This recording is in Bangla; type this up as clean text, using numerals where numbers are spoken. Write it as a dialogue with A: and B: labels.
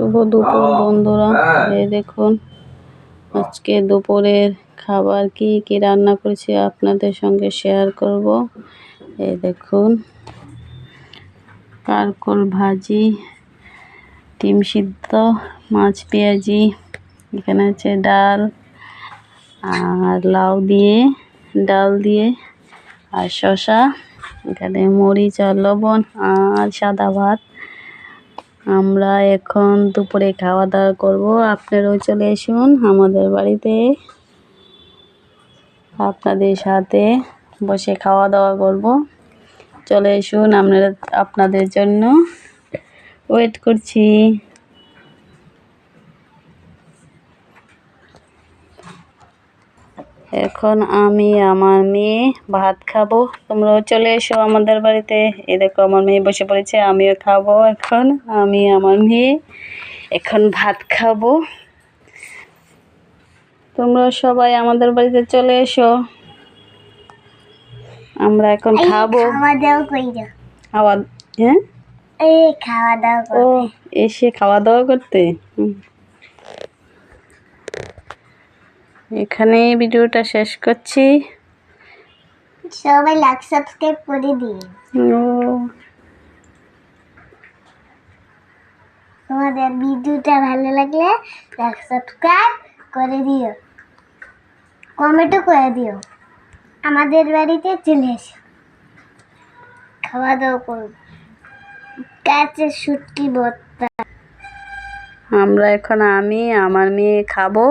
A: শুভ দুপুর বন্ধুরা। এই দেখুন আজকে দুপুরের খাবার কি কি রান্না করেছি আপনাদের সঙ্গে শেয়ার করব। এই দেখুন কারকল ভাজি, ডিম সিদ্ধ, মাছ পেঁয়াজি, এখানে আছে ডাল আর লাউ দিয়ে ডাল দিয়ে আর শসা, এখানে মরিচ আর লবণ আর সাদা ভাত। আমরা এখন দুপুরে খাওয়া দাওয়া করব। আপনারাও চলে আসুন আমাদের বাড়িতে, আপনাদের সাথে বসে খাওয়া দাওয়া করব। চলে আসুন, আমরা আপনাদের জন্য ওয়েট করছি। এখন আমি আমার মেয়ে ভাত খাবো, তোমরাও চলে এসো আমাদের বাড়িতে। এই দেখো আমার মেয়ে বসে পড়েছে, আমিও খাবো। এখন আমি আমার মেয়ে এখন ভাত খাবো, তোমরা সবাই আমাদের বাড়িতে চলে এসো। আমরা এখন খাবো। এসে খাওয়া দাওয়া করতে। এখানে ভিডিওটা শেষ করছি।
B: সবাই লাইক সাবস্ক্রাইব করে দিন। তোমাদের ভিডিওটা ভালো লাগলে লাইক সাবস্ক্রাইব করে দিও, কমেন্টও করে দিও। আমাদের বাড়িতে চলে এসো, খাওয়া দাওয়া করব। কাছে শুটকি ভর্তা।
A: আমরা এখন আমি আমার মেয়ে খাবো।